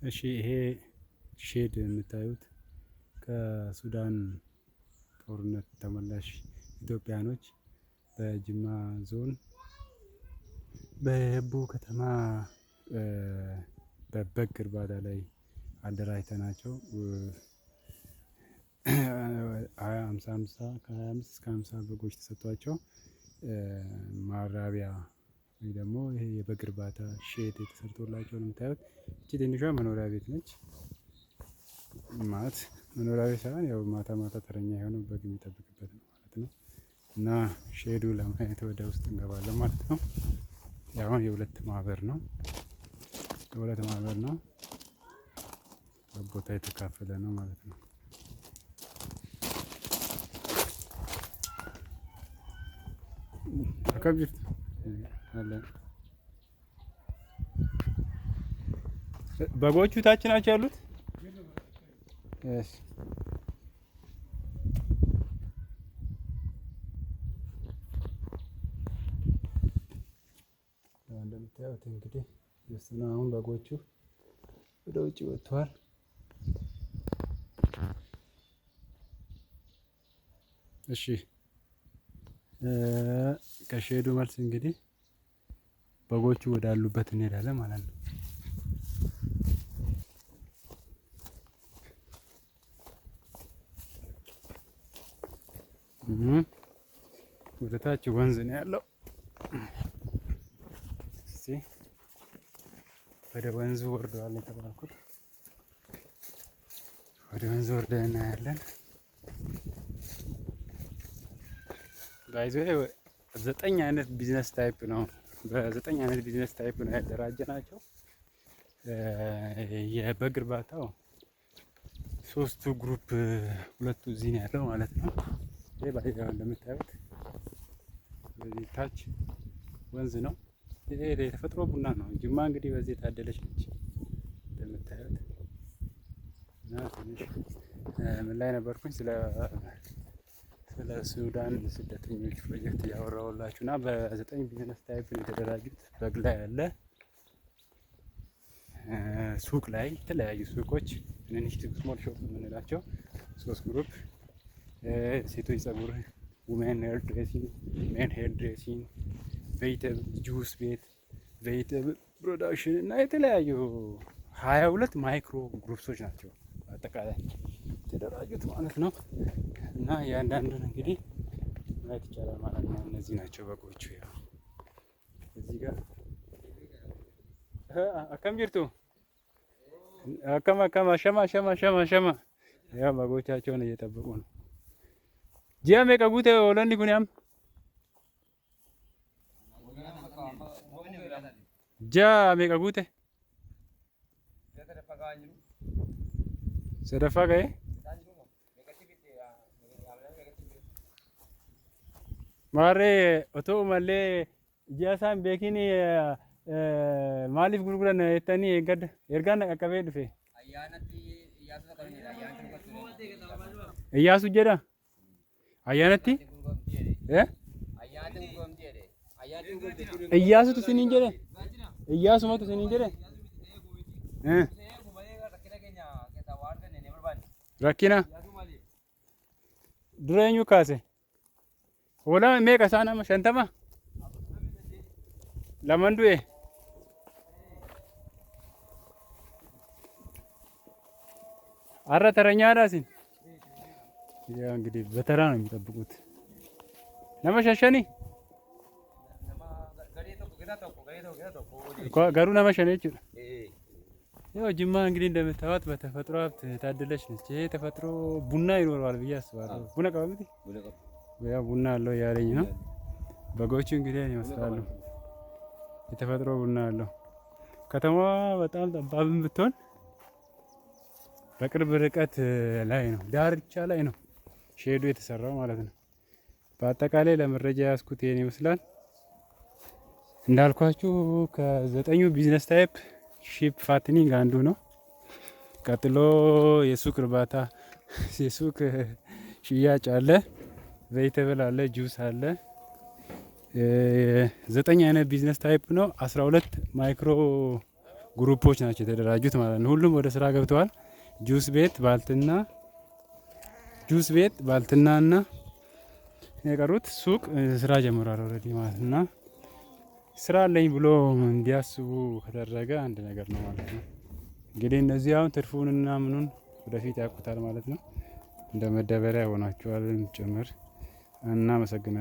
እሺ ይሄ ሼድ የምታዩት ከሱዳን ጦርነት ተመላሽ ኢትዮጵያኖች በጅማ ዞን በየቡ ከተማ በበግ እርባታ ላይ አደራጅተናቸው 25 እስከ 50 በጎች ተሰጥቷቸው ማራቢያ ወይ ደግሞ ይሄ የበግ እርባታ ሼድ የተሰርቶላቸው ነው የምታዩት። እቺ ትንሿ መኖሪያ ቤት ነች ማለት መኖሪያ ቤት ሳይሆን ያው ማታ ማታ ተረኛ የሆነው በግ የሚጠብቅበት ነው ማለት ነው። እና ሼዱ ለማየት ወደ ውስጥ እንገባለን ማለት ነው። ያው የሁለት ማህበር ነው ቦታ የተካፈለ ነው ማለት ነው። አከብጅት አለ በጎቹ ታች ናቸው ያሉት። እሺ እንደምታዩት እንግዲህ አሁን በጎቹ ወደ ውጭ ወጥተዋል። እሺ ከሼዱ መልስ እንግዲህ በጎቹ ወዳሉበት እንሄዳለን ማለት ነው። ወደ ታች ወንዝ ነው ያለው። እስቲ ወደ ወንዙ ወርደዋል የተባልኩት ወደ ወንዙ ወርደን እናያለን። ባይዘው 9 አይነት ቢዝነስ ታይፕ ነው በ9 አይነት ቢዝነስ ታይፕ ነው ያደራጀናቸው። የበግ እርባታው 3ቱ ግሩፕ 2ቱ እዚህ ነው ያለው ማለት ነው። ይሄ ባይዘው እንደምታዩት በዚህ ታች ወንዝ ነው። ይሄ የተፈጥሮ ቡና ነው። ጅማ እንግዲህ በዚህ ታደለች ነች እንደምታዩት። እና ትንሽ ምን ላይ ነበርኩኝ ስለ ሱዳን ስደተኞች ፕሮጀክት ያወራሁላችሁ እና በ9 ቢዝነስ ታይፕ የተደራጁት በግ ላይ ያለ ሱቅ ላይ የተለያዩ ሱቆች ትንንሽ ስሞል ሾፕ የምንላቸው 3 ግሩፕ ሴቶች ጸጉር፣ ውሜን ሄር ድሬሲንግ፣ ሜን ሄር ድሬሲንግ፣ ቬጅተብል ጁስ ቤት፣ ቬጅተብል ፕሮዳክሽን እና የተለያዩ 22 ማይክሮ ግሩፕሶች ናቸው አጠቃላይ የተደራጁት ማለት ነው። እና እያንዳንዱን እንግዲህ ማየት ይቻላል ማለት ነው። እነዚህ ናቸው በጎቹ። ያው እዚህ ጋር አከም ጅርቱ አከም ሸማ ያው በጎቻቸውን እየጠበቁ ነው። ጂያ ሜቀጉቴ ወለንዲ ኩኒያም ጃ ሜቀጉቴ ሰደፋ ጋዬ ማሬ ኦቶ ማሌ ጂያሳን ቤኪኒ ማሊፍ ጉርጉረን የተኒ ገድ ኤርጋና ቀቀቤ ዱፌ እያሱ ጀዳ አያነቲ እያሱ ትስኒን ጀደ እያሱ መቱ ስኒን ጀደ ረኪና ዱረኙ ካሴ ወላ ሜቀ ሳናማ ሸንተማ ለመንዱዬ አረ ተረኛ ዳሲን ያው እንግዲህ በተራ ነው የሚጠብቁት። ነመሸሸኒ ገሩ ነመሸኔ ይችላል። ያው ጅማ እንግዲህ እንደምታዩት በተፈጥሮ ሀብት ታደለች ነች። ይሄ ተፈጥሮ ቡና ይኖረዋል ብዬ አስባለሁ። ቡና ቀበምቲ ያው ቡና አለው ያለኝ ነው። በጎቹ እንግዲህ ይመስላሉ። የተፈጥሮ ቡና አለው። ከተማዋ በጣም ጠባብም ብትሆን በቅርብ ርቀት ላይ ነው፣ ዳርቻ ላይ ነው ሼዱ የተሰራው ማለት ነው። በአጠቃላይ ለመረጃ ያስኩት ይሄን ይመስላል። እንዳልኳችሁ ከ9ኙ ቢዝነስ ታይፕ ሺፕ ፋትኒንግ አንዱ ነው። ቀጥሎ የሱቅ እርባታ የሱቅ ሽያጭ አለ፣ ቬጅተብል አለ፣ ጁስ አለ። 9 አይነት ቢዝነስ ታይፕ ነው። 12 ማይክሮ ግሩፖች ናቸው የተደራጁት ማለት ነው። ሁሉም ወደ ስራ ገብተዋል። ጁስ ቤት፣ ባልትናና የቀሩት ሱቅ ስራ ጀምሯል ኦልሬዲ ማለት እና ስራ አለኝ ብሎ እንዲያስቡ ከተደረገ አንድ ነገር ነው ማለት ነው። እንግዲህ እነዚህ አሁን ትርፉንና ምኑን ወደፊት ያውቁታል ማለት ነው። እንደ መደበሪያ ሆናቸዋል ጭምር። እናመሰግናለን።